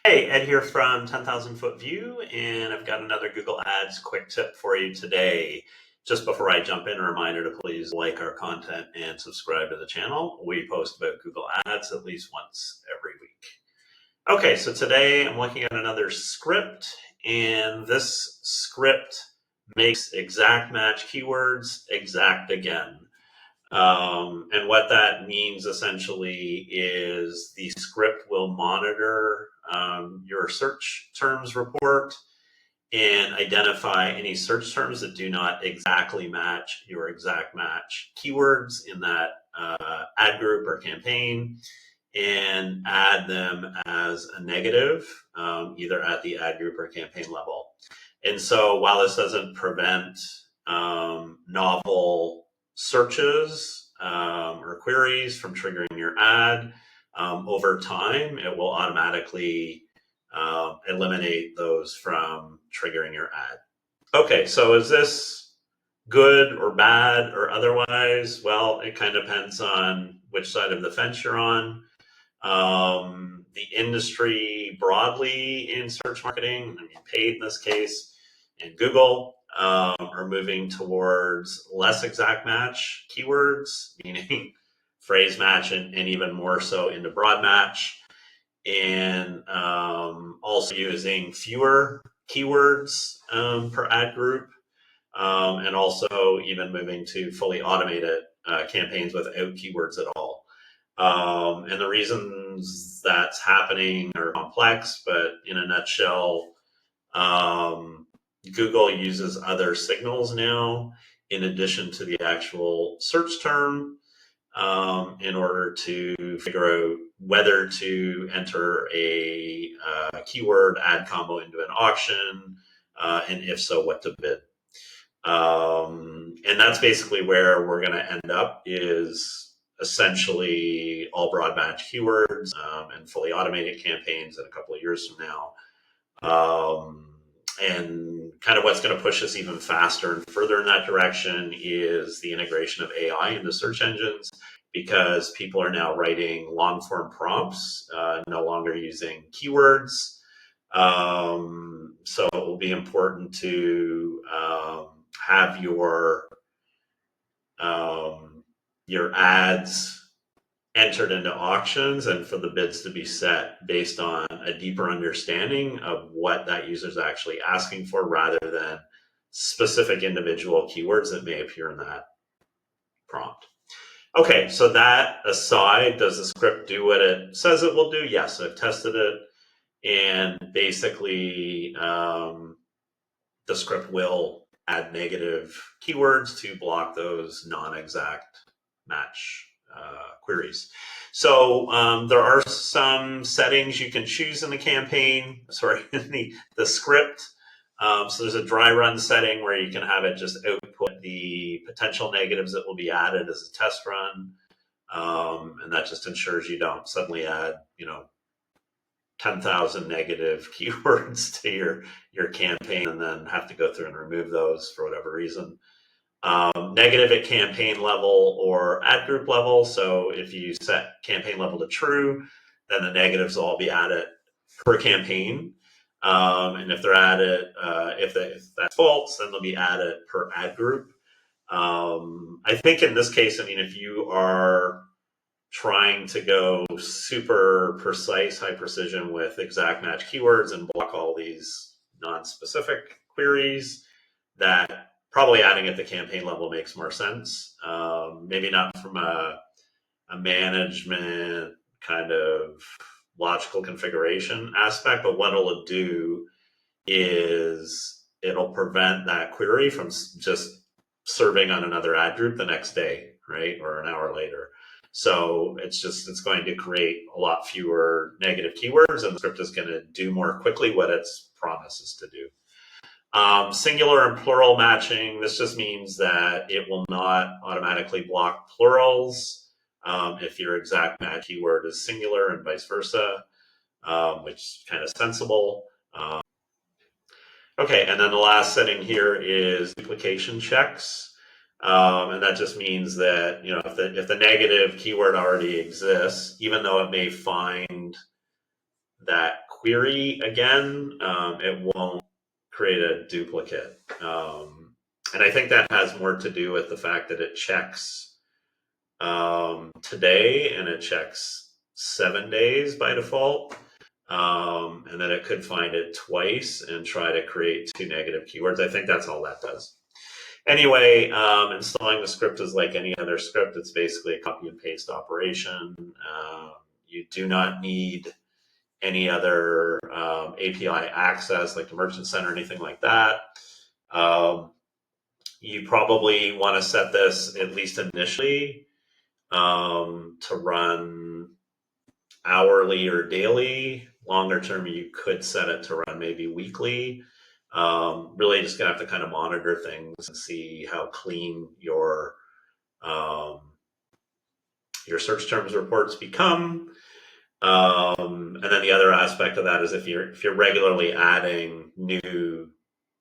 Hey, Ed here from 10,000 Foot View, and I've got another Google Ads quick tip for you today. Just before I jump in, a reminder to please like our content and subscribe to the channel. We post about Google Ads at least once every week. Okay, so today I'm looking at another script, and this script makes exact match keywords exact again. And what that means essentially is the script will monitor your search terms report and identify any search terms that do not exactly match your exact match keywords in that ad group or campaign, and add them as a negative, either at the ad group or campaign level. And so while this doesn't prevent novel searches or queries from triggering your ad, over time, it will automatically eliminate those from triggering your ad. Okay, so is this good or bad or otherwise? Well, it kind of depends on which side of the fence you're on. The industry broadly in search marketing, paid in this case, and Google are moving towards less exact match keywords, meaning phrase match and even more so into broad match, and also using fewer keywords per ad group, and also even moving to fully automated campaigns without keywords at all. And the reasons that's happening are complex, but in a nutshell, Google uses other signals now in addition to the actual search term in order to figure out whether to enter a keyword ad combo into an auction, and if so, what to bid. And that's basically where we're going to end up, is essentially all broad match keywords and fully automated campaigns in a couple of years from now. And kind of what's going to push us even faster and further in that direction is the integration of AI into search engines, because people are now writing long form prompts, no longer using keywords. So it will be important to have your ads entered into auctions and for the bids to be set based on a deeper understanding of what that user is actually asking for, rather than specific individual keywords that may appear in that prompt. Okay, so that aside, does the script do what it says it will do? Yes, I've tested it, and basically the script will add negative keywords to block those non-exact match queries. So there are some settings you can choose in the campaign, in the script. So there's a dry run setting where you can have it just output the potential negatives that will be added as a test run. And that just ensures you don't suddenly add, 10,000 negative keywords to your campaign and then have to go through and remove those for whatever reason. Negative at campaign level or ad group level. So if you set campaign level to true, then the negatives will all be added per campaign. And if they're added, if that's false, then they'll be added per ad group. I think in this case, if you are trying to go super precise, high precision with exact match keywords and block all these non-specific queries, that probably adding at the campaign level makes more sense. Maybe not from a management kind of logical configuration aspect, but what it'll do is it'll prevent that query from just serving on another ad group the next day, right? Or an hour later. So it's going to create a lot fewer negative keywords, and the script is going to do more quickly what its promises to do. Singular and plural matching, this just means that it will not automatically block plurals if your exact match keyword is singular, and vice versa, which is kind of sensible. Okay, and then the last setting here is duplication checks. And that just means that, if the negative keyword already exists, even though it may find that query again, it won't create a duplicate. And I think that has more to do with the fact that it checks today and it checks 7 days by default. And then it could find it twice and try to create 2 negative keywords. I think that's all that does. Anyway, installing the script is like any other script. It's basically a copy and paste operation. You do not need any other API access like the Merchant Center or anything like that. You probably want to set this, at least initially, to run hourly or daily. Longer term, you could set it to run maybe weekly. Really just gonna have to kind of monitor things and see how clean your search terms reports become. And then the other aspect of that is if you're regularly adding new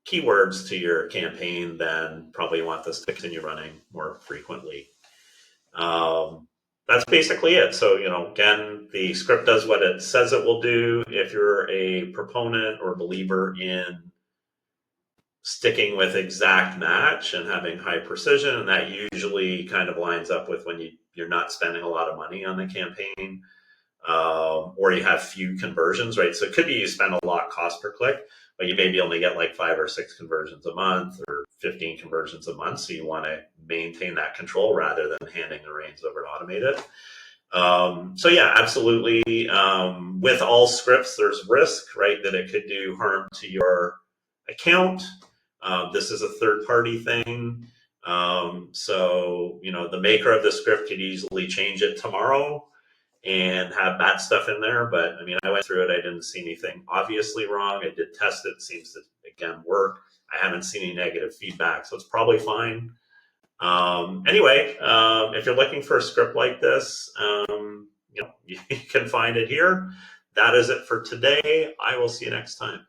keywords to your campaign, then probably you want this to continue running more frequently. That's basically it. So, again, the script does what it says it will do. If you're a proponent or believer in sticking with exact match and having high precision, and that usually kind of lines up with when you're not spending a lot of money on the campaign, or you have few conversions, right? So it could be you spend a lot cost per click, but you maybe only get like 5 or 6 conversions a month or 15 conversions a month. So you want to maintain that control rather than handing the reins over to automate it. So yeah, absolutely. With all scripts, there's risk, right? That it could do harm to your account. This is a third-party thing. So, the maker of the script could easily change it tomorrow and have bad stuff in there. But I mean, I went through it. I didn't see anything obviously wrong. I did test it. It seems to, again, work. I haven't seen any negative feedback, so it's probably fine. Anyway, if you're looking for a script like this, you can find it here. That is it for today. I will see you next time.